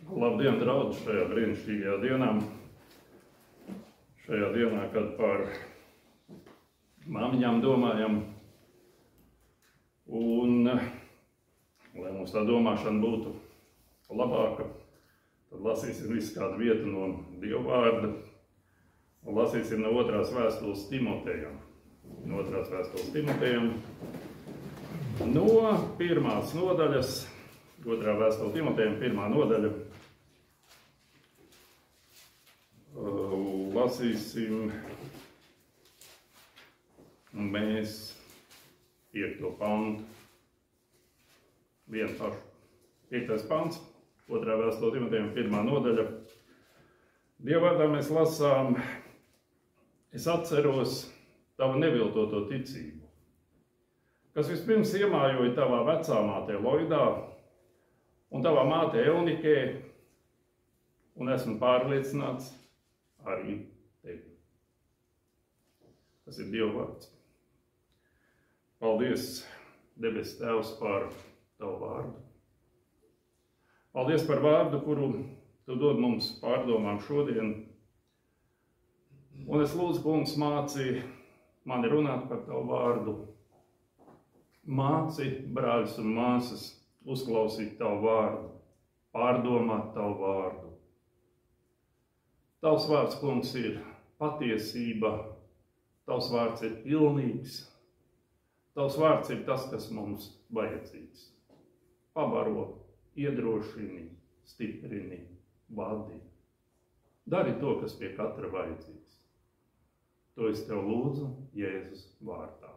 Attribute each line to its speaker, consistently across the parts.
Speaker 1: Labdien, draugi, šajā brīnišķīgajā dienā. Šajā dienā, kad par māmiņām domājam. Un, lai mums tā domāšana būtu labāka, tad lasīsim visu kādu vietu no Dieva vārda. Un lasīsim no 2. vēstules Timotejam. No 2. vēstules Timotejam. No 1. nodaļas, 2. vēstule Timotejam, 1. nodaļa. Lasīsim mēs 5. pantu. Vienu pašu. 5. pants, 2. vēstule Timotejam, 1. nodaļa. Dieva vārdā mēs lasām: es atceros tavu neviltoto ticību, kas vispirms iemājoja tavā vecāmātē Loidā un tavā mātē Eunikē, un esmu pārliecināts arī tevi. Tas ir Dieva vārds. Paldies, debes Tēvs, par tavu vārdu. Paldies par vārdu, kuru tu dod mums pārdomām šodien. Un es lūdzu, Kungs, māci mani runāt par tavu vārdu. Māci brāļus un māsas uzklausīt tavu vārdu, pārdomāt tavu vārdu. Tavs vārds, Kungs, ir patiesība. Tavs vārds ir pilnīgs. Tavs vārds ir tas, kas mums vajadzīgs. Pabaro, iedrošini, stiprini, vadi. Dari to, kas pie katra vajadzīgs. To es tev lūdzu Jēzus vārdā.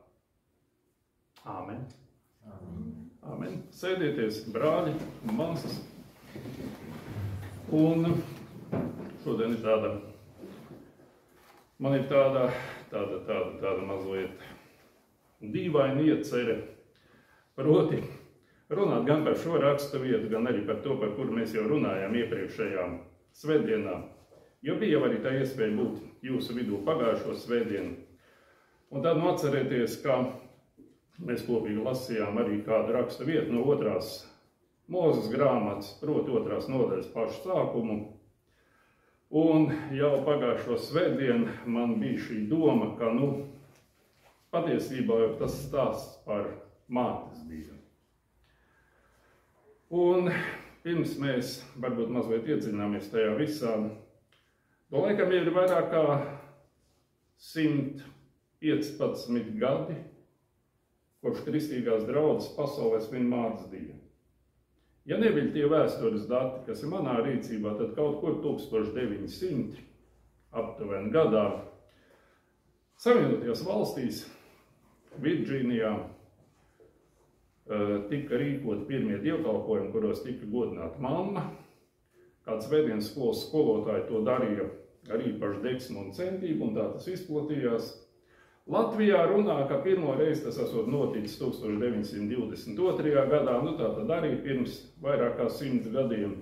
Speaker 1: Āmen. Āmen. Sēdieties, brāļi un māsas. Un šodien ir man ir tāda mazliet dīvaina iecere, proti runāt gan par šo rakstu vietu, gan arī par to, par kuru mēs jau runājām iepriekšējā svētdienā, jo bija jau arī tā iespēja būt jūsu vidū pagājušo svētdienu. Un tad atcerieties, ka mēs kopīgi lasījām arī kādu rakstu vietu no 2. Mūzes grāmatas, proti 2. nodaļas pašu sākumu. Un jau pagājušo svētdienu man bija šī doma, ka, patiesībā jau tas stāsts par mātes dienu. Un pirms mēs varbūt mazliet iedziļināmies tajā visā, laikam ir vairāk kā 115 gadi, kopš kristīgās draudzes pasaulē svin mātes dienu. Ja nebija tie vēstures dati, kas ir manā rīcībā, tad kaut kur 1900 aptuveni gadā Savienotajās valstīs, Virģīnijā, tika rīkoti pirmie dievkalpojumi, kuros tika godināta mamma. Kāds svētdienas skolas skolotāji to darīja ar īpašu deksmu un centību, un tā tas izplatījās. Latvijā runā, ka pirmo reizi tas esot noticis 1922. gadā, tā tad arī pirms vairāk kā 100 gadiem.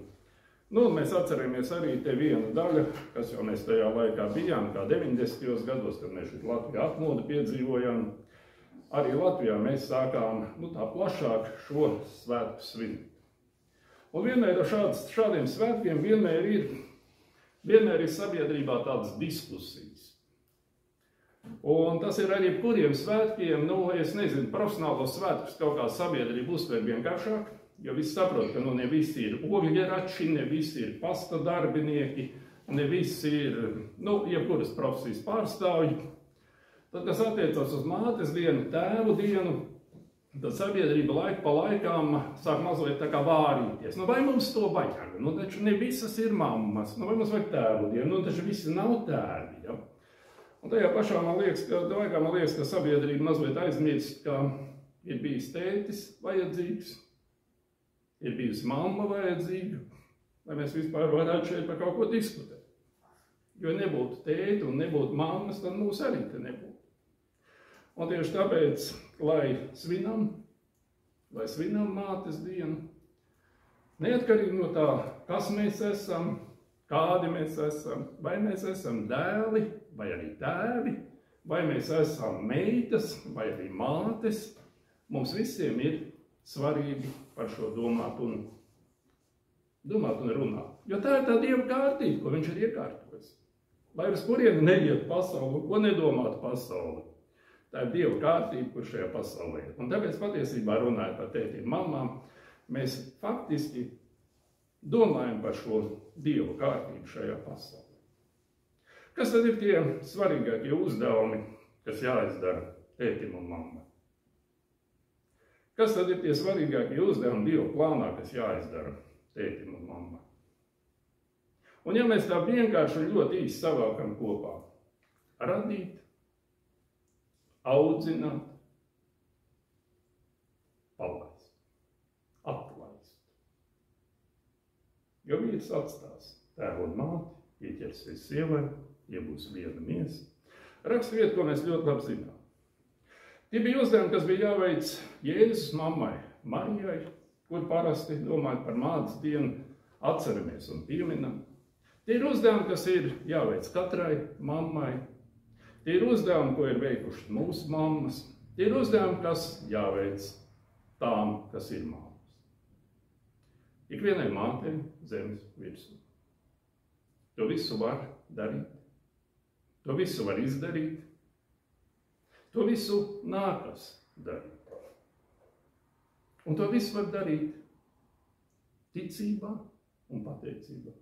Speaker 1: Mēs atceramies arī te vienu daļu, kas jau mēs tajā laikā bijām, kā 90. gados, kad mēs šeit Latvijā atmodu piedzīvojām. Arī Latvijā mēs sākām tā plašāk šo svētku svinīt. Un vienmēr ar šādiem svētkiem vienmēr ir sabiedrībā tādas diskusijas. Un tas ir arī kuriem svētkiem, es nezinu, profesionālos svētkus kaut kā sabiedrība uztver vienkāršāk, jo visi saprot, ka ne visi ir ogļrači, ne visi ir pasta darbinieki, ne visi ir, jebkuras profesijas pārstāvji. Tad, kas attiecas uz mātes dienu, tēvu dienu, tad sabiedrība laiku pa laikām sāk mazliet tā kā vārīties. Vai mums to vajag? Taču ne visas ir mammas. Vai mums vajag tēvu dienu? Taču visi nav tēvi, ja? Un tajā pašā man liekas, ka sabiedrība mazliet aizmirst, ka ir bijis tētis vajadzīgs, ir bijusi mamma vajadzīga, lai mēs vispār varētu šeit par kaut ko diskutēt. Jo nebūtu tēti un nebūtu mammas, tad mūs arī te nebūtu. Un tieši tāpēc, lai svinam mātes dienu, neatkarīgi no tā, kas mēs esam, kādi mēs esam, vai mēs esam dēli, vai arī tēvi, vai mēs esam meitas, vai arī mātes, mums visiem ir svarīgi par šo domāt un runāt. Jo tā ir tā Dieva kārtība, ko viņš ir iekārtojis. Lai uz kurienu neiet pasauli, ko nedomātu pasauli. Tā ir Dieva kārtība, kur šajā pasaulē ir. Un tāpēc patiesībā runājot par tētīm mamām, mēs faktiski domājam par šo Dieva kārtību šajā pasaulē. Kas tad ir tie svarīgākie uzdevumi, kas jāizdara tētim un mammai? Kas tad ir tie svarīgākie uzdevumi Dieva plānā, kas jāizdara tētim un mammai? Un ja mēs tā vienkārši ļoti īsti savākam kopā, radīt, audzināt, palaist, atlaist. Jo vīrs atstās tēvu un māti, pieķersies sievai, ja būs viena miesa. Rakstvieta, ko mēs ļoti labi zinām. Tie bija uzdevumi, kas bija jāveic Jēzus mammai, Marijai, kur parasti domājot par mātes dienu, atceramies un pieminam. Tie ir uzdevumi, kas ir jāveic katrai mammai. Tie ir uzdevumi, ko ir veikušas mūsu mammas. Tie ir uzdevumi, kas jāveic tām, kas ir mammas. Ikvienai mātei zemes virsū. To visu var darīt. To visu var izdarīt. To visu nākas darīt. Un to visu var darīt ticībā un pateicībā.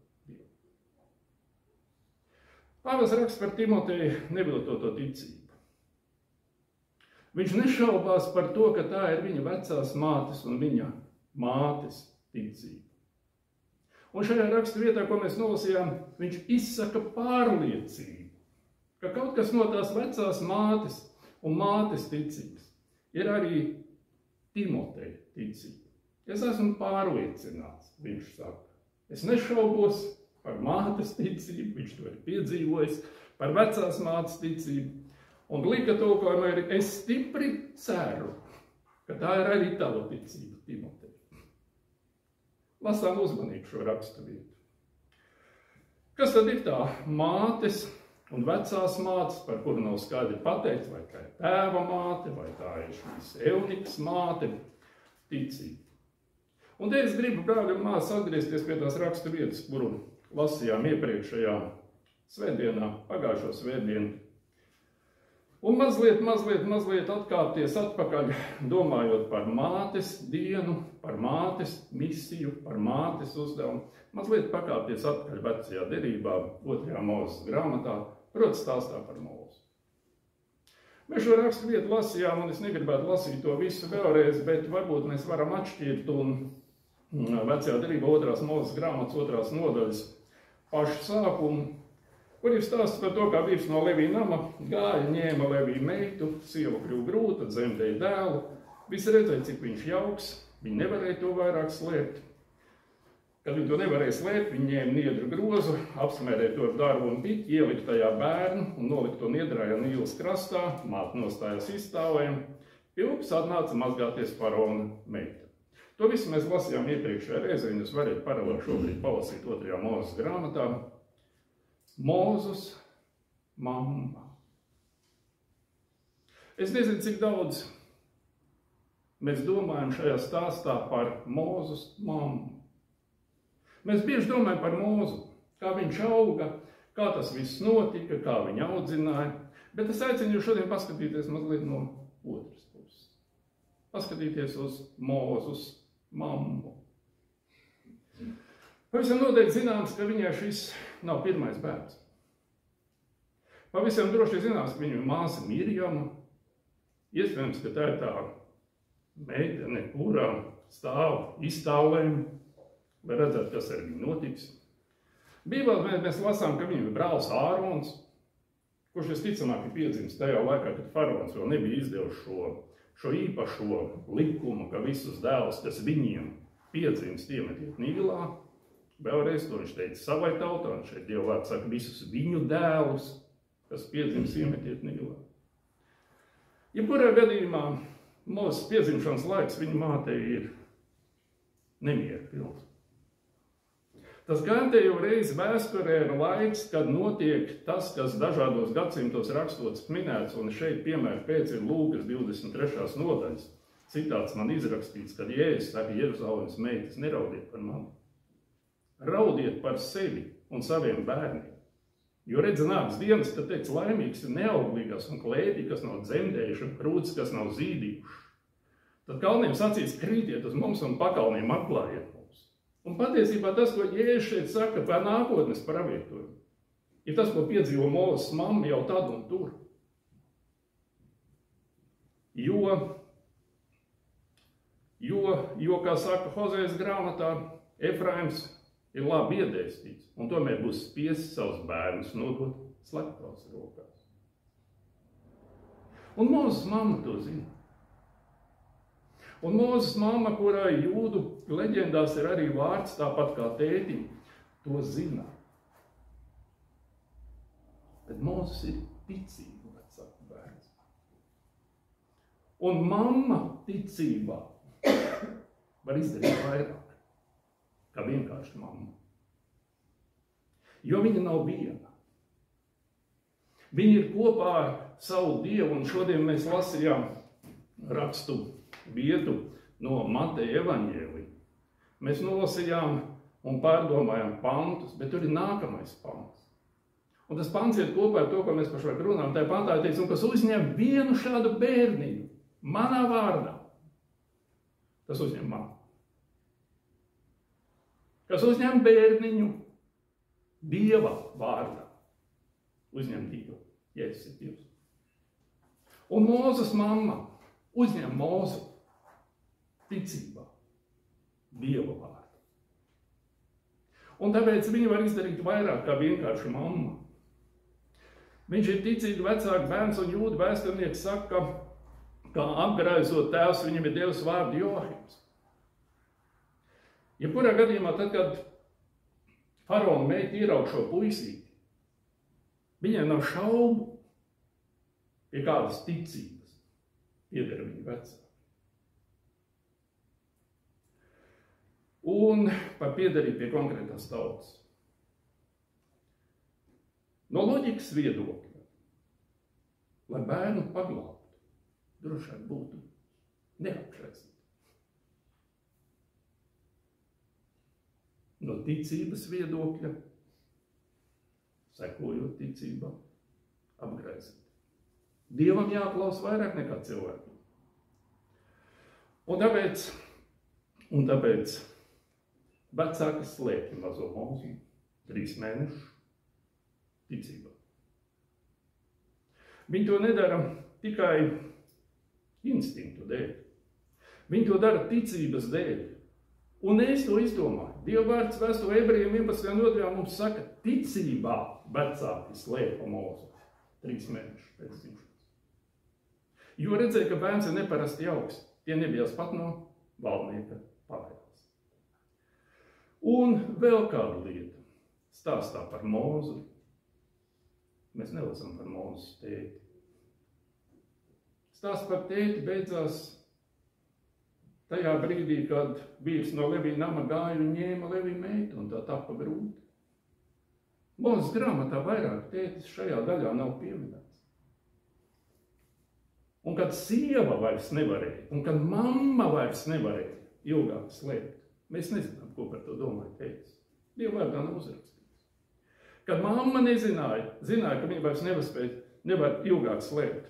Speaker 1: Pāvils raksta par Timoteju neviltoto ticību. Viņš nešaubās par to, ka tā ir viņa vecās mātes un viņa mātes ticība. Un šajā raksta vietā, ko mēs nolasījām, viņš izsaka pārliecību, ka kaut kas no tās vecās mātes un mātes ticības ir arī Timoteja ticība. Es esmu pārliecināts, viņš saka. Es nešaubos par mātes ticību, viņš to ir piedzīvojis, par vecās mātes ticību. Un lika tulkojumā ir, es stipri ceru, ka tā ir arī tava ticība, Timotej. Lasām uzmanīgi šo rakstu vietu. Kas tad ir tā mātes un vecās mātes, par kuru nav skaidri pateikts, vai tā ir tēva māte, vai tā ir šīs Eunikas māte, ticība. Un te es gribu, brāļi un māsas, atgriezties pie tās rakstu vietas, kuru lasījām iepriekšējā svētdienā, pagājušo svētdienu. Un mazliet atkāpties atpakaļ, domājot par mātes dienu, par mātes misiju, par mātes uzdevumu. Mazliet pakāpties atpakaļ vecajā derībā, 2. Mūzes grāmatā, proti stāstā par Mūzu. Mēs šo rakstu vietu lasījām, un es negribētu lasīt to visu vēlreiz, bet varbūt mēs varam atšķirt un vecajā derībā 2. Mūzes grāmatas 2. nodaļas pašu sākumu, kur ir stāsts par to, kā vīrs no Levija nama gāja, ņēma Levija meitu, sieva kļuva grūta, dzemdēja dēlu. Visi redzēja, cik viņš jauks, viņi nevarēja to vairāk slēpt. Kad viņi to nevarēja slēpt, viņi ņēma niedru grozu, apsmērēja to ar darbu un piķi, ielika tajā bērnu un nolika to niedrājā Nīlas krastā, māte nostājās izstāvēm. Pie upes atnāca mazgāties faraona meita. To visu mēs lasījām iepriekšējā reizē, un jūs varat paralēli šobrīd palasīt 2. Mūzes grāmatā. Mūzus mamma. Es nezinu, cik daudz mēs domājam šajā stāstā par Mūzus mammu. Mēs bieži domājam par Mūzu, kā viņš auga, kā tas viss notika, kā viņu audzināja, bet es aicinu jūs šodien paskatīties mazliet no otras puses. Paskatīties uz Mūzus mammu. Pavisam noteikti zināms, ka viņai šis nav pirmais bērns. Pavisam droši zināms, ka viņa māsa Mirjama, iespējams, ka tā ir tā meitene, kurā stāv iztāvēm, lai redzētu, kas ar viņu notiks. Bībelē mēs lasām, ka viņam ir brālis Ārons, kurš visticamāk ir piedzimis tajā laikā, kad faraons vēl nebija izdevuši šo īpašo likumu, ka visus dēlus, kas viņiem piedzimst, iemetiet Nīlā. Vēlreiz to viņš teica savai tautai, un šeit Dieva vārds saka visus viņu dēlus, kas piedzimst, iemetiet Nīlā. Jebkurā gadījumā Mūzes piedzimšanas laiks viņa mātei ir nemieru pilns. Tas kārtējo reizi vēsturē ir laiks, kad notiek tas, kas dažādos gadsimtos rakstots minēts, un šeit piemēra pēc ir Lūkas 23. nodaļas. Citāts man izrakstīts, kad Jēzus saka Jeruzalemes meitas, neraudiet par mani. raudiet par sevi un saviem bērniem. Jo redz nāks dienas, tad teiks, laimīgs ir neauglīgās un klēpī, kas nav dzemdējuši, un krūtis, kas nav zīdījuši. Tad kalniem sacīs, krītiet uz mums un pakalniem atklājiet mums. Un patiesībā tas, ko Jēzus šeit saka par nākotnes pravietojumu, ir tas, ko piedzīvo Mozes mamma jau tad un tur. Jo, kā saka Hozejas grāmatā, Efraims ir labi iedēstīts, un tomēr būs spiests savus bērnus nodot slepkavas rokās. Un Mozes mamma to zina. Un Mozes mamma, kurai jūdu leģendās ir arī vārds tāpat kā tētim, to zina. Bet Mozes ir ticība vecāku bērns. Un mamma ticībā var izdarīt vairāk, kā vienkārši mamma. Jo viņa nav viena. Viņa ir kopā ar savu Dievu, un šodien mēs lasījām rakstu vietu no Mateja evaņģēlija. Mēs nolasījām un pārdomājām pantus, bet tur ir nākamais pants. Un tas pants iet kopā ar to, ko mēs pašlaik runājam. Tā pantā ir teicis, un kas uzņem vienu šādu bērniņu manā vārdā, tas uzņem mani. Kas uzņem bērniņu Dieva vārdā, uzņem Dievu. Jēzus ir Dievs. Un Mozes mamma uzņem Mozu ticībā Dieva vārdā. Un tāpēc viņa var izdarīt vairāk kā vienkārši mamma. Viņš ir ticīgi vecāks bērns, un jūdu vēsturnieks saka, ka apgraizot tēvs viņam ir devis vārdu Joahims. Jebkurā gadījumā, tad, kad faraona meita ieraug šo puisīti, viņai nav šaubu, pie kādas ticības pieder viņa vecāki. Un par piederību pie konkrētās tautas. No loģikas viedokļa, lai bērnu paglābtu, droši vien būtu neapšaisīt. No ticības viedokļa, sekojot ticībā, apgraizīt. Dievam jāklaus vairāk nekā cilvēkiem. Un tāpēc vecāki slēpj mazo Mozu 3 mēnešus ticībā. Viņi to nedara tikai instinktu dēļ. Viņi to dara ticības dēļ. Un es to izdomāju. Dieva vārds vēstulē Ebrejiem 11. nodaļā mums saka, ticībā vecāki slēpa Mozu 3 mēnešus pēc dzimšanas. Jo redzēja, ka bērns ir neparasti jauks. Tie nebijās pat no valdnieka pavēles. Un vēl kādu lietu stāstā par Mozu. Mēs nelasām par Mozes tēti. Stāsts par tēti beidzās tajā brīdī, kad vīrs no Levija nama gāja un ņēma Levija meitu, un tā tapa grūti. Mozes grāmatā vairāk tētis šajā daļā nav pieminēts. Un kad sieva vairs nevarēja, un kad mamma vairs nevarēja ilgāk slēpt, mēs nezinām, ko par to domāja tētis. Dieva vārdā nav uzrakstīts. Kad mamma zināja, ka viņa vairs nevar ilgāk slēpt.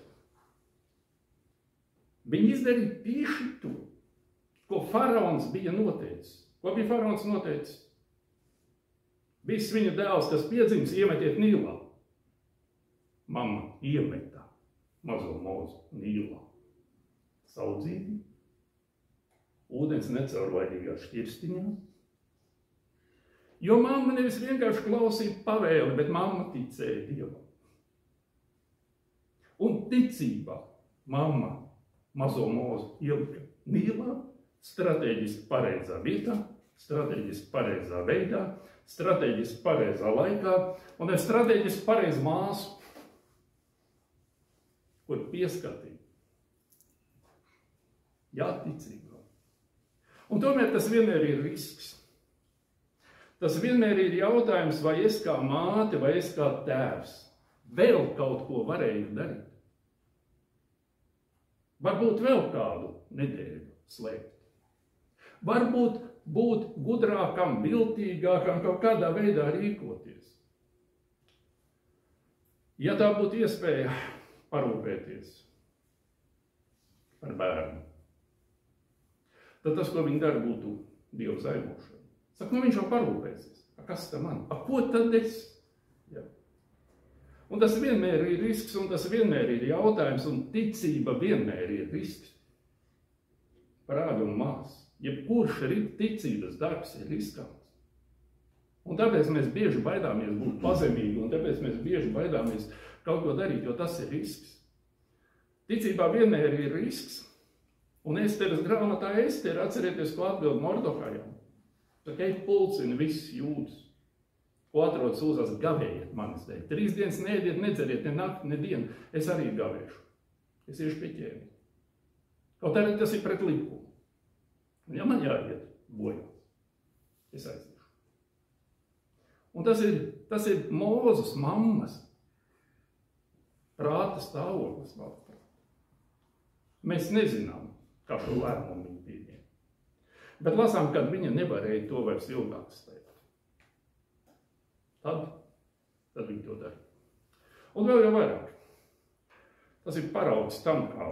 Speaker 1: Viņa izdarīja tieši to, ko faraons bija noteicis. Ko bija faraons noteicis? Viss viņa dēls, kas piedzims, iemetiet Nīlā. Mamma iemetā mazo Mozu Nīlā. Saudzīgi, ūdens necaurvaļīgā šķirstiņā. Jo mamma nevis vienkārši klausīja pavēli, bet mamma ticēja Dievam. Un ticībā mamma mazo Mozu ielika Nīlā, strateģiski pareizā vietā, strateģiski pareizā veidā, strateģiski pareizā laikā, un ir strateģiski pareiza māsu, kur pieskatīja. Jā, ticībā. Un tomēr tas vienmēr ir risks. Tas vienmēr ir jautājums, vai es kā māte, vai es kā tēvs vēl kaut ko varēju darīt. Varbūt vēl kādu nedēļu slēpt. Varbūt būt gudrākam, viltīgākam, kaut kādā veidā rīkoties. Ja tā būtu iespēja parūpēties par bērnu, tad tas, ko viņi dara, būtu Dieva zaimošana. Saka, nu viņš jau parūpēsies. Kas tam man? Ko tad es? Ja. Un tas vienmēr ir risks, un tas vienmēr ir jautājums, un ticība vienmēr ir risks. Brāļi un māsas, jebkurš ticības darbs ir riskants. Un tāpēc mēs bieži baidāmies būt pazemīgi, un tāpēc mēs bieži baidāmies kaut ko darīt, jo tas ir risks. Ticībā vienmēr ir risks. Un Esteras grāmatā Estera, atcerieties, ko atbild Mordokajam. Saka, ej pulcini visus jūdus, ko atrodas uzās, gavējiet manis dēļ. 3 dienas neēdiet, nedzeriet, ne nakti, ne dienu, es arī gavēšu. Es iešu pie ķēniņa. Kaut arī tas ir pret likumu. Un ja man jāiet bojā, es aiziešu. Un tas ir Mūzes mammas prāta stāvoklis. Mēs nezinām, kā šo lēmumu viņa pieņēma. Bet lasām, kad viņa nevarēja to vairs ilgāk stēt. Tad viņa to dara. Un vēl jau vairāk. Tas ir paraugs tam, kā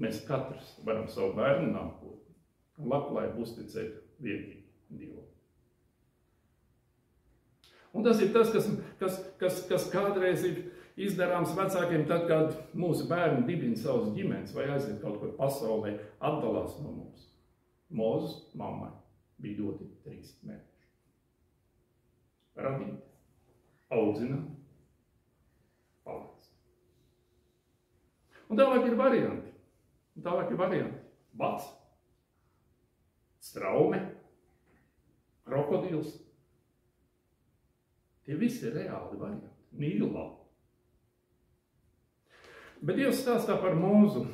Speaker 1: mēs katrs varam savu bērnu nākotni un labklājību uzticēt vienīgi Dievam. Un tas ir tas, kas kādreiz ir izdarāms vecākiem, tad, kad mūsu bērni dibina savas ģimenes vai aiziet kaut kur pasaulē, atdalās no mums. Mūzes mammai bija doti 3 mēneši. Radīt, audzināt, palīdz. Un tālāk ir varianti. Bats, straume, krokodils. Tie visi ir reāli varianti. Nīlā. Bet Dievs stāstā par Mūzu.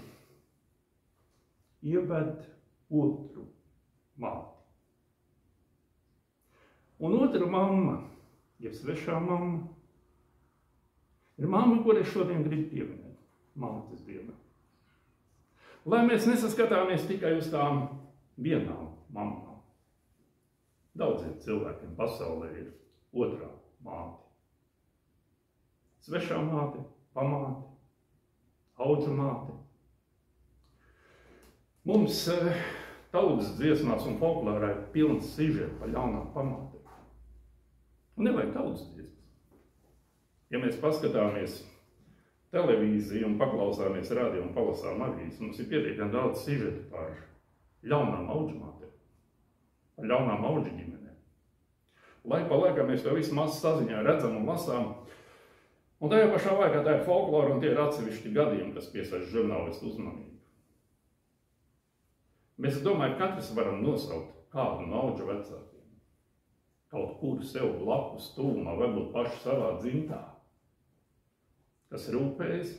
Speaker 1: Ieved otru māti. Un otra mamma, jeb svešā mamma, ir mamma, kur es šodien gribu pieminēt. Mātes dienā. Lai mēs nesaskatāmies tikai uz tām vienām mamām. Daudziem cilvēkiem pasaulē ir otrā māte. Svešā māte, pamāte, audžu māte. Mums tautas dziesmās un folklorā ir pilns sižets par ļaunām pamātēm. Un nevajag tautas dziesmas. Ja mēs paskatāmies televīziju un paklausāmies radio un palasām avīzes, mums ir pietiekami daudz sižetu par ļaunām audžu mātēm, par ļaunām audžu ģimenēm. Laik pa laikam mēs to visu masu saziņā redzam un lasām. Un tajā pašā laikā tā ir folklora un tie ir atsevišķi gadījumi, kas piesaista žurnālistu uzmanību. Mēs domājam, katrs varam nosaukt kādu no audžu vecākiem. Kaut kuru sev blakus tūmā, varbūt paši savā dzimtā. Kas rūpējas,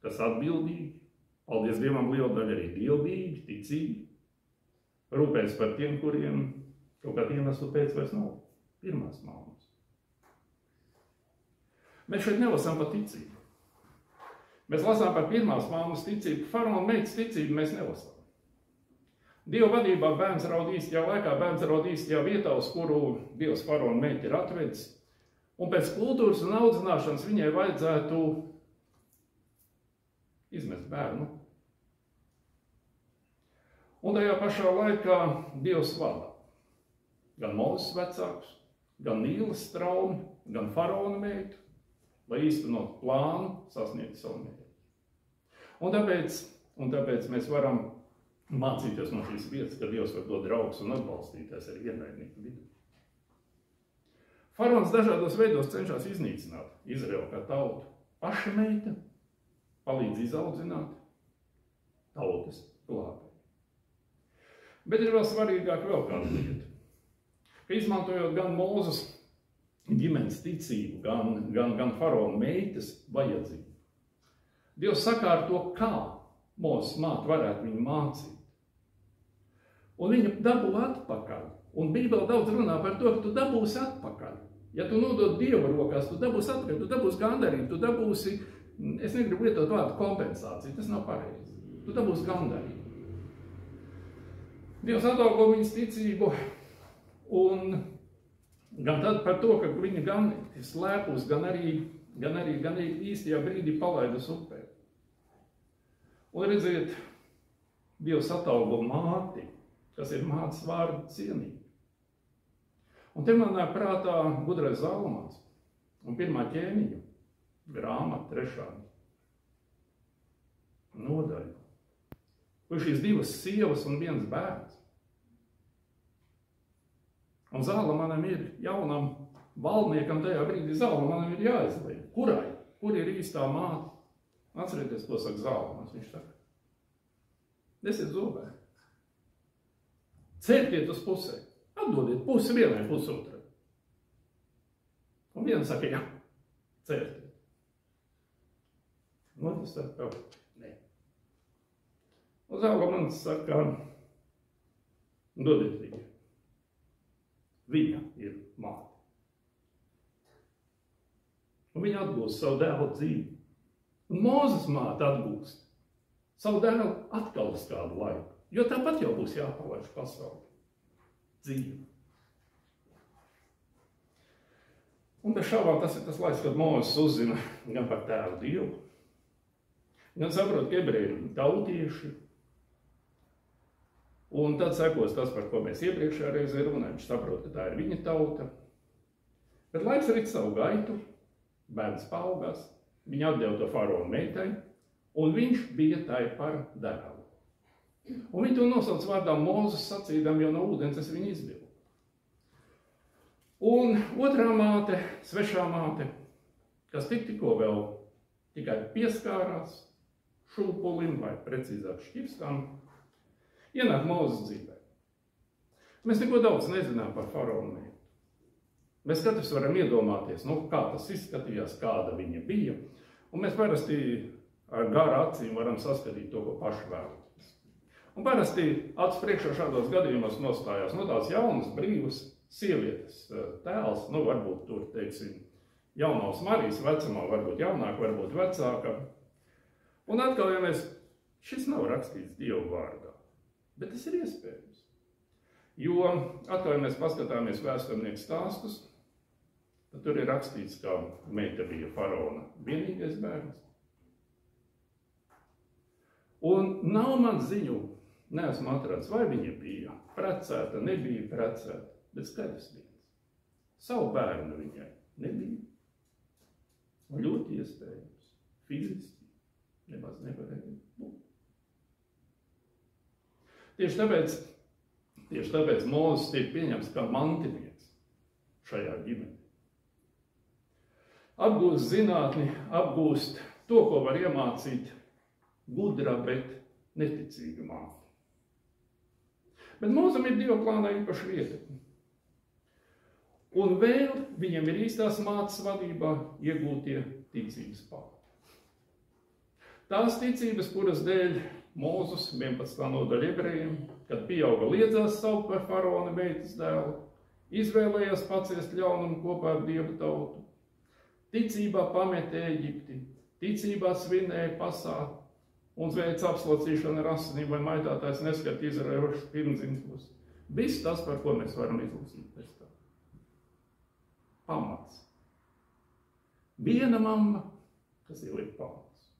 Speaker 1: kas atbildīgi, paldies Dievam liela daļa arī dievbīgi, ticīgi. Rūpējas par tiem, kuriem kaut kādu iemeslu pēc vairs nav pirmās mammas. Mēs šeit nelasām par ticību. Mēs lasām par pirmās mammas ticību, faraona meitas ticību mēs nelasām. Dieva vadībā bērns raud īstajā laikā, bērns raud īstajā vietā, uz kuru Dievs faraona meiti ir atvedis. Un pēc kultūras un audzināšanas viņai vajadzētu izmest bērnu. Un tajā pašā laikā Dievs vada gan Mūzes vecākus, gan Nīlas straumi, gan faraona meitu, lai īstenot plānu sasniegt savu mērķi. Un tāpēc mēs varam mācīties no šīs vietas, ka Dievs var dot draugus un atbalstīties arī ienaidnieku vidū. Faraons dažādos veidos cenšas iznīcināt Izraelu kā tautu. Paša meita palīdz izaudzināt tautas glābēju. Bet ir vēl svarīgāk vēl kāda lieta, ka izmantojot gan Mūzes ģimenes ticību, gan faraona meitas vajadzību, Dievs sakārto, kā Mūzes māte varētu viņu mācīt. Un viņa dabū atpakaļ. Un Bībele daudz runā par to, ka tu dabūsi atpakaļ. Ja tu nodod Dieva rokās, tu dabūsi atpakaļ, tu dabūsi gandarību, tu dabūsi, es negribu lietot vārdu kompensāciju, tas nav pareizi. Tu dabūsi gandarību. Dievs ataugo viņas ticību, un gan tad par to, ka viņa gan slēpus, gan arī īstajā brīdī palaidus upē. Un redziet, Dievs ataugo māti, kas ir mātes vārdu cienīgi. Un te man nāk prātā gudrais Zalamans un 1. ķēniņa grāmata 3. nodaļa. Kur šīs 2 sievas un 1 bērns. Un Zalamanam ir jaunam valdniekam tajā brīdī Zalamanam ir jāizlēm. Kur ir īstā māte? Atcerieties, ko saka Zalamans. Viņš saka, nesiet zobē. Certiet uz pusē. Atdodiet pusi vienai, pusi otrai. Un viena saka, jā, certiet. Un otrs saka, nē. Un Zalamans saka, dodiet viņu. Viņa ir māte. Un viņa atgūst savu dēlu dzīvi. Un Mūzes māte atgūst savu dēlu atkal uz kādu laiku. Jo tāpat jau būs jāpalaiž pasauli. Dzīve. Un bez šaubām tas ir tas laiks, kad Mūzes uzzina gan par tēvu Dievu, gan saprot, ka ebreji ir tautieši. Un tad sekos tas, par ko mēs iepriekšējā reizē runājam. Viņš saprot, ka tā ir viņa tauta. Bet laiks rit savu gaitu, bērns paaugās, viņa atdeva to faraona meitai, un viņš bija tai par dēlu. Un viņi to nosauc vārdā Mūzes sacīdam, jo no ūdens es viņu izvilku. Un otrā māte, svešā māte, kas tikko vēl tikai pieskārās šūpulim, vai precīzāk šķirstam, ienāk Mūzes dzīvē. Mēs neko daudz nezinām par faraona meitu. Mēs katrs varam iedomāties, kā tas izskatījās, kāda viņa bija, un mēs parasti ar garu acīm varam saskatīt to, ko paši vēlamies. Un parasti acis priekšā šādos gadījumos nostājās tās jaunas, brīvas sievietes tēls, varbūt tur, teiksim, jaunās Marijas vecumā, varbūt jaunāka, varbūt vecāka. Un atkal, šis nav rakstīts Dieva vārdā, bet tas ir iespējams. Jo atkal, ja mēs paskatāmies vēsturnieku stāstus, tad tur ir rakstīts, ka meita bija faraona vienīgais bērns. Un nav man ziņu, neesmu atradzis, vai viņa bija precēta, nebija precēta, bet skaidrs viens. Savu bērnu viņai nebija. Un ļoti iespējams, fiziski nemaz nevarēja būt. Tieši tāpēc Mūzes tiek pieņemts kā mantinieks šajā ģimenē. Apgūst zinātni, apgūst to, ko var iemācīt gudra, bet neticīga māte. Bet Mūzam ir Dieva plānā īpaša vieta. Un vēl viņam ir īstās mātes vadībā iegūtie ticības pamati. Tās ticības, kuras dēļ Mūzes 11. nodaļa ebrejiem, kad pieauga, liedzās saukt par faraona meitas dēlu, izvēlējās paciest ļaunumu kopā ar Dieva tautu, ticībā pameta Ēģipti, ticībā svinēja pasāku un veic apslacīšanu ar asinīm vai maitātājs neskat Izraēlas pirmdzimtos. Viss tas, par ko mēs varam izlasīt pēc tā. Pamats. Viena mamma, kas ieliek pamats.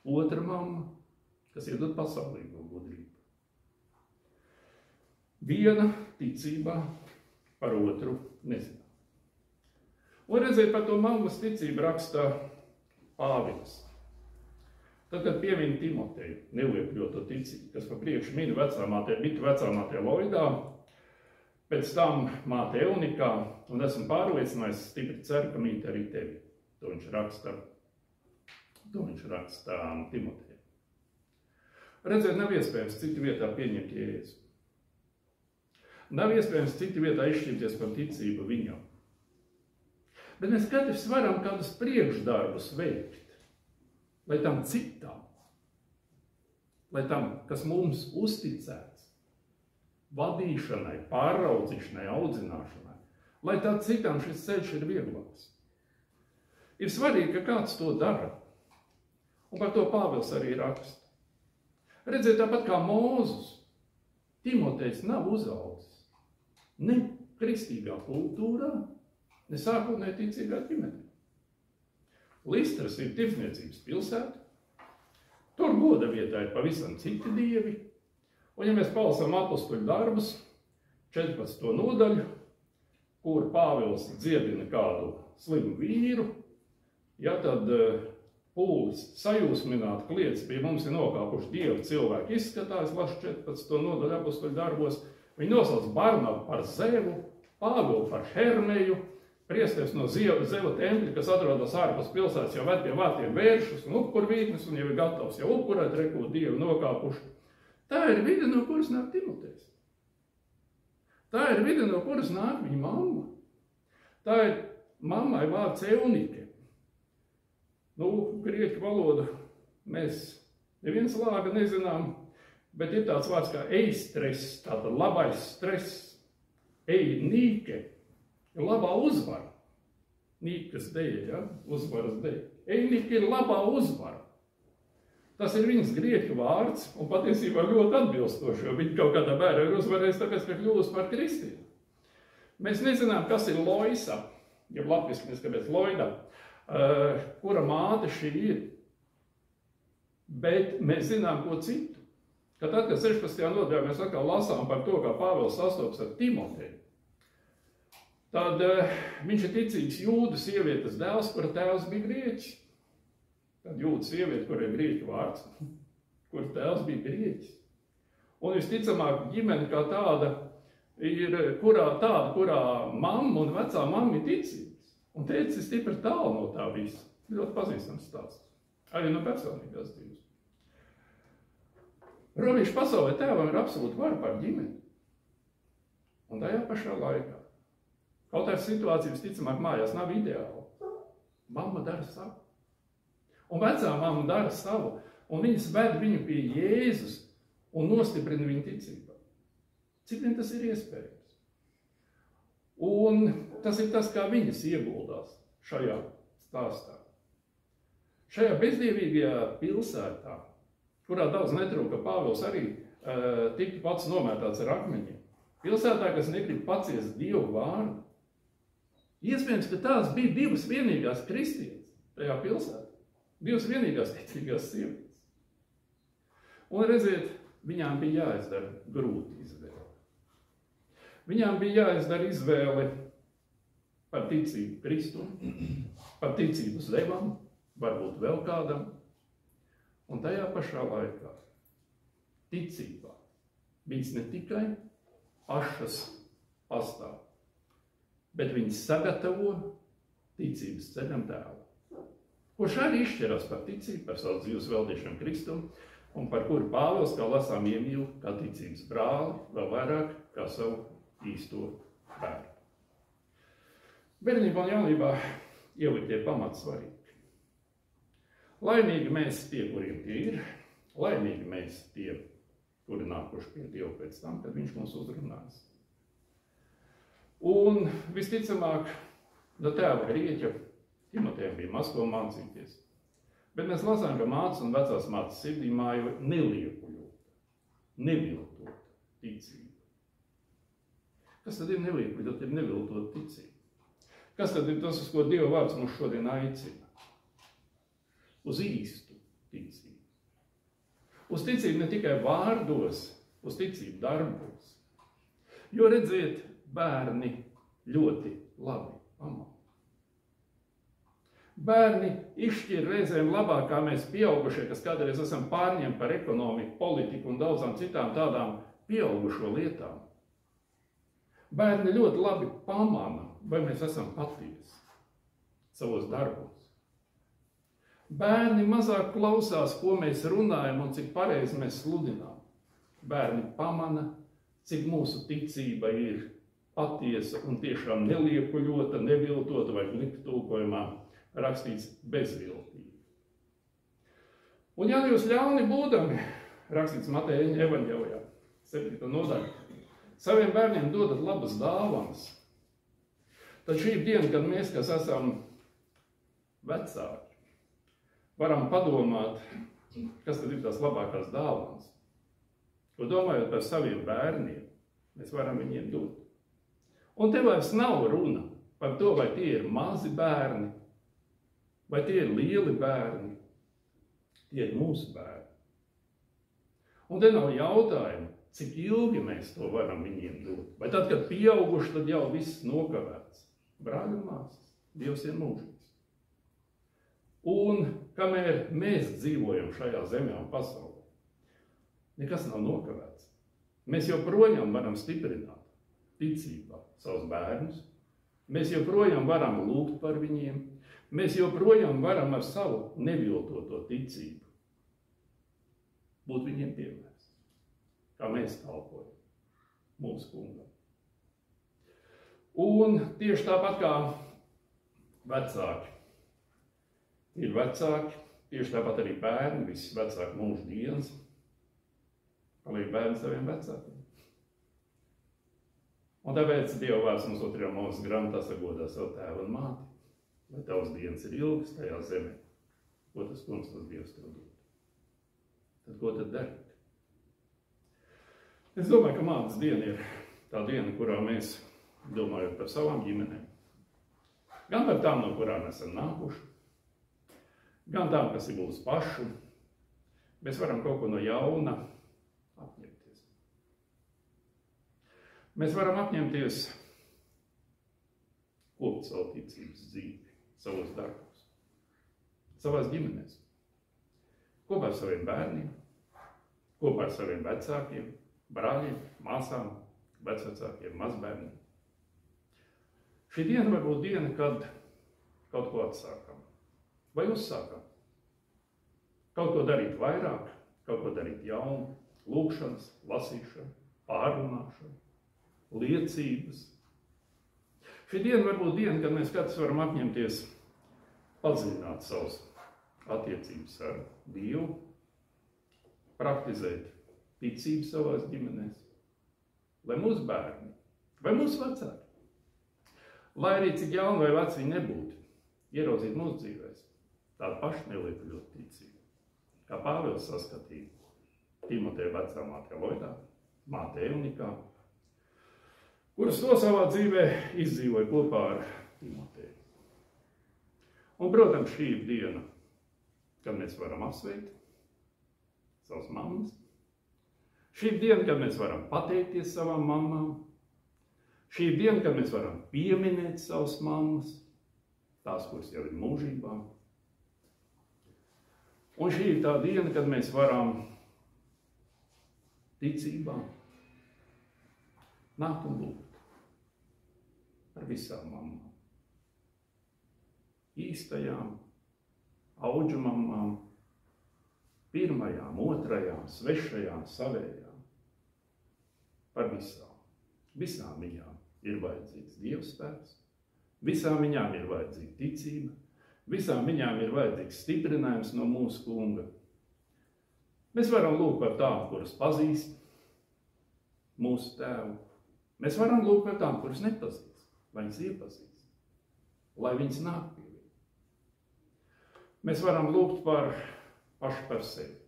Speaker 1: Otra mamma, kas iedod pasaulīgo gudrību. Viena ticībā, par otru nezinā. Un redzēt, par to mammas ticību rakstā Pāvils. Tad, kad piemina Timoteju, neliekļoto ticību, kas pa priekšu mini vecāmātē Loidā, pēc tam māte Eunikā, un esmu pārliecinājies, stipri ceru, ka mīt arī tevi. To viņš raksta Timoteju. Redzēt, nav iespējams citu vietā pieņemt Jēzu. Nav iespējams citu vietā izšķirties par ticību viņam. Bet mēs katrs varam kādus priekšdarbus veikt, lai tam citam, lai tam, kas mums uzticēts, vadīšanai, pāraudzīšanai, audzināšanai, lai tā citam šis ceļš ir vieglāks. Ir svarīgi, ka kāds to dara, un par to Pāvils arī raksta. Redziet, tāpat kā Mūzes, Timotejs nav uzaudzis ne kristīgā kultūrā, ne sākotnēji ticīgā ģimenē. Listras ir tirdzniecības pilsēta, tur goda vietā ir pavisam citi dievi, un ja mēs palasām apostoļu darbus, 14. nodaļu, kur Pāvils dziedina kādu slimu vīru, ja tad pūlis sajūsmināt kliedz, pie mums ir nokāpuši dievu cilvēku izskatās, lasu 14. nodaļu apostoļu darbos, viņi nosauc Barnabu par Zevu, Pāvilu par Hermeju, priesteris no Zeva tempļa, kas atrodas ārpus pilsētas, jau ved pie vārtiem vēršus un upurvītnes, un jau ir gatavs jau upurēt, reku dievu nokāpuši. Tā ir vide, no kuras nāk Timotejs. Tā ir vide, no kuras nāk viņa mamma. Tā ir mammai vārds Eunike. Grieķu valodu mēs neviens lāga nezinām, bet ir tāds vārds kā eistres, tātad labais stress. Einīke ir labā uzvara. Nīkas deja, ja? Uzvaras deja. Einīke ir labā uzvara. Tas ir viņas grieķu vārds, un patiesībā ļoti atbilstoši, jo viņi kaut kādā bērā ir uzvarējis, tāpēc, ka kļūst par kristieti. Mēs nezinām, kas ir Loisa, ja latviski neskapies Loida, kura māte šī ir. Bet mēs zinām ko citu. Ka tad, kad 16. nodaļā mēs atkal lasām par to, kā Pāvils sastopas ar Timoteju, tad viņš ir ticīgs jūdu sievietes dēls, kura tēvs bija grieķis. Tad jūdu sieviete, kur ir grieķu vārds, kur tēvs bija grieķis. Un visticamāk ģimene kā tāda ir, kurā mamma un vecā mamma ir ticīgas. Un tētis ir stipri tālu no tā visa. Ļoti pazīstams stāsts. Arī no personīgās dzīves. Romiešu pasaulē tēvam ir absolūti vara par ģimeni. Un tajā pašā laikā. Kaut tā situācija visticamāk mājās nav ideāla. Mamma dara savu. Un vecā mamma dara savu. Un viņas ved viņu pie Jēzus un nostiprina viņu ticībā. Cik vien tas ir iespējams? Un tas ir tas, kā viņas ieguldās šajā stāstā. Šajā bezdievīgajā pilsētā, kurā daudz netrūka, Pāvils arī tiktu pats nomētāts ar akmeņiem. Pilsētā, kas negrib paciest Dievu vārdu. Iespējams, ka tās bija divas vienīgās kristietes tajā pilsētā. Divas vienīgās ticīgās sievietes. Un redziet, viņām bija jāizdara grūti izvēle. Viņām bija jāizdara izvēle par ticību Kristum, par ticību Zevam, varbūt vēl kādam. Un tajā pašā laikā ticībā viņas ne tikai pašas pastāv, bet viņas sagatavo ticības ceļam tēlu, kurš arī izšķirās par ticību, par savu dzīves veltīšanu Kristum, un par kuru Pāvils, kā lasām, iemīl kā ticības brāli, vēl vairāk kā savu īsto bērnu. Bērnībā un jaunībā ieliktie pamati svarīgi. Laimīgi mēs tie, kuriem tie ir, laimīgi mēs tie, kuri nākuši pie Dieva pēc tam, kad viņš mūs uzrunās. Un visticamāk, no tēva grieķa Timotejam bija maz ko mācīties. Bet mēs lasām, ka mātes un vecās mātes sirdī mājo neviltota ticība. Kas tad ir neviltot? Ir neviltot ticība. Kas tad ir tas, uz ko Dieva vārds mums šodien aicina? Uz īstu ticību. Uz ticību ne tikai vārdos, uz ticību darbos. Jo redziet, bērni ļoti labi pamāca. Bērni izšķir reizēm labāk, kā mēs pieaugušie, kas kādreiz esam pārņemti par ekonomiku, politiku un daudzām citām tādām pieaugušo lietām. Bērni ļoti labi pamana, vai mēs esam patiesi savos darbos. Bērni mazāk klausās, ko mēs runājam un cik pareizi mēs sludinām. Bērni pamana, cik mūsu ticība ir patiesa un tiešām neliekuļota, neviltota vai glipa tulkojumā rakstīts bezviltība. Un ja jūs ļauni būdami, rakstīts Mateja evaņģēlijā, 7. nodaļa, saviem bērniem dodat labas dāvanas, tad šī diena, kad mēs, kas esam vecāki, varam padomāt, kas tad ir tās labākās dāvanas. ko domājot par saviem bērniem, mēs varam viņiem dot. Un te vairs nav runa par to, vai tie ir mazi bērni, vai tie ir lieli bērni. Tie ir mūsu bērni. Un te nav jautājumu, cik ilgi mēs to varam viņiem dot. Vai tad, kad pieauguši, tad jau viss nokavēts. Brāļi un māsas, Dievs ir mūžīgs. Un kamēr mēs dzīvojam šajā zemē un pasaulē, nekas nav nokavēts. Mēs joprojām varam stiprināt ticībā savus bērnus. Mēs joprojām varam lūgt par viņiem. Mēs joprojām varam ar savu neviltoto ticību būt viņiem piemērs, kā mēs kalpojam mūsu kungam. Un tieši tāpat kā vecāki ir vecāki, tieši tāpat arī bērni, visi vecāki mūsu dienas, paliek bērni saviem vecākiem. Un tāpēc Dieva vārds mums 2. Mūzes grāmatā sagodā savu tēvu un māti, lai tavas dienas ir ilgas tajā zemē, ko tas kungs tas Dievs tev dod. Tad ko tad darīt? Es domāju, ka mātes diena ir tā diena, kurā mēs domājam par savām ģimenēm. Gan par tām, no kurām esam nākuši, gan tām, kas ir mūsu pašu. Mēs varam kaut ko no jauna apņemties. Mēs varam apņemties kopt savu ticības dzīvi, savos darbos, savās ģimenēs. Kopā ar saviem bērniem, kopā ar saviem vecākiem, brāļiem, māsām, vecvecākiem, mazbērniem. Šī diena var būt diena, kad kaut ko atsākam vai uzsākam. Kaut ko darīt vairāk, kaut ko darīt jaunu, lūgšanas, lasīšanu, pārrunāšanu, liecības. Šī diena var būt diena, kad mēs katrs varam apņemties padziļināt savus attiecības ar Dievu, praktizēt ticību savās ģimenēs, lai mūsu bērni vai mūsu vecāki, lai arī cik jauni vai veci viņi nebūtu, ieraudzīt mūsu dzīvēs tādu pašu neliekuļotu ticību, kā Pāvils saskatīja Timoteja vecā māte Loidā, māte Eunikā, kuras to savā dzīvē izdzīvoja kopā ar Timoteju. Un, protams, šī ir diena, kad mēs varam apsveikt savas mammas. Šī ir diena, kad mēs varam pateikties savām mammām. Šī ir diena, kad mēs varam pieminēt savas mammas, tās, kuras jau ir mūžībā. Un šī ir tā diena, kad mēs varam ticībā nākt un lūgt par visām mammām. Īstajām, auģu mammām, pirmajām, otrajām, svešajām, savējām. Par visām. Visām viņām ir vajadzīgs Dieva spēks, visām viņām ir vajadzīga ticība, visām viņām ir vajadzīgs stiprinājums no mūsu kunga. Mēs varam lūgt par tām, kuras pazīst mūsu tēvu. Mēs varam lūgt par tām, kuras nepazīst, lai viņas iepazīst, lai viņas nāk pie. Mēs varam lūgt paši par sevi,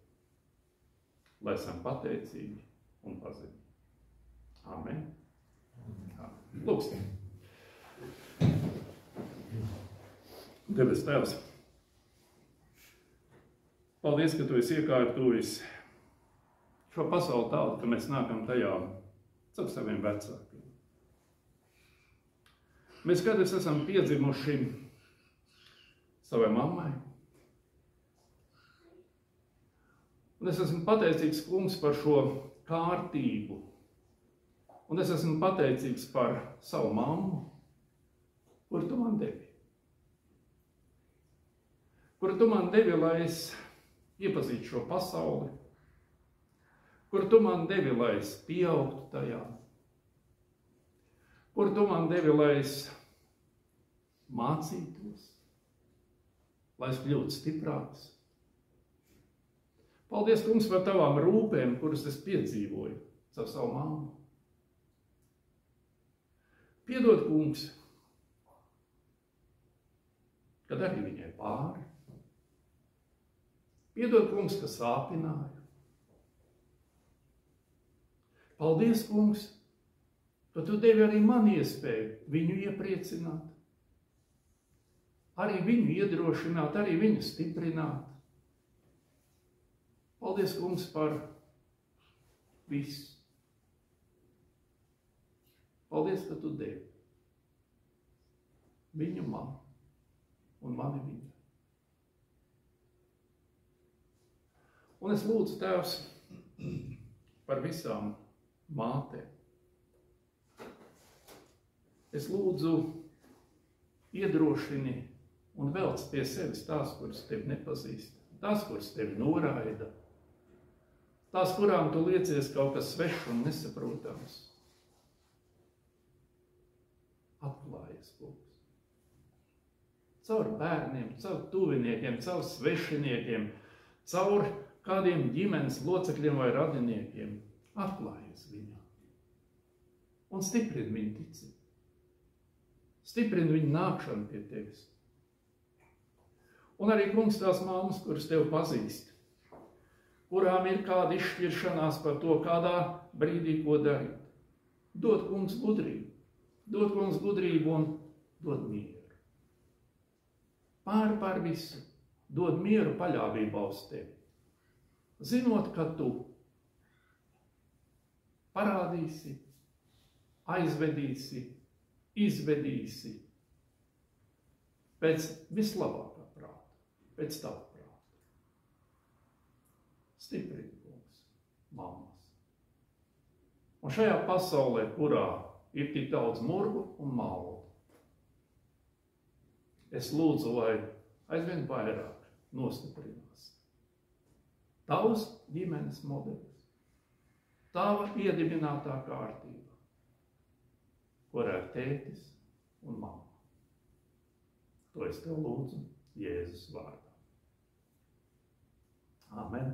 Speaker 1: lai esam pateicīgi un pazemīgi. Amen. Lūksim. Debes Tēvs, paldies, ka Tu esi iekārtojis šo pasauli tādu, ka mēs nākam tajā caur saviem vecākiem. Mēs katrs esam piedzimuši savai mammai. Un es esmu pateicīgs, kungs, par šo kārtību. Un es esmu pateicīgs par savu mammu, kuru Tu man devi. Kuru Tu man devi, lai es iepazītu šo pasauli. Kuru Tu man devi, lai es pieaugtu tajā. Kuru Tu man devi, lai es mācītos, lai es kļūtu stiprāks. Paldies, kungs, par Tavām rūpēm, kuras es piedzīvoju caur savu mammu. Piedod, kungs, kad arī viņai pāri. Piedod, kungs, ka sāpināju. Paldies, kungs, ka tu devi arī man iespēju viņu iepriecināt, arī viņu iedrošināt, arī viņu stiprināt. Paldies, kungs, par visu. Paldies, ka tu devi viņu man un mani viņu. Un es lūdzu, Tēvs, par visām mātēm. Es lūdzu, iedrošini un velc pie sevis tās, kuras tevi nepazīst, tās, kuras tevi noraida, tās, kurām tu liecies kaut kas svešs un nesaprotams. Atklājies, kungs. Caur bērniem, caur tuviniekiem, caur svešiniekiem, caur kādiem ģimenes locekļiem vai radiniekiem. Atklājies viņā. Un stiprini viņu ticību. Stiprini viņu nākšanu pie tevis. Un arī, kungs, tās māmas, kuras tevi pazīst, kurām ir kāda izšķiršanās par to, kādā brīdī ko darīt. Dod, kungs, gudrību. Dod, kungs, gudrību un dod mieru. Pār visu. Dod mieru paļāvībā uz tevi. Zinot, ka tu parādīsi, aizvedīsi, izvedīsi pēc vislabākā prāta, pēc tava prāta. Stiprini, kungs, mammas. Un šajā pasaulē, kurā ir tik daudz murgu un maldu, es lūdzu, lai aizvien vairāk nostiprinās tavs ģimenes modelis, tava iedibinātā kārtība, kurā ir tētis un mamma. To es tev lūdzu Jēzus vārdā. Amen.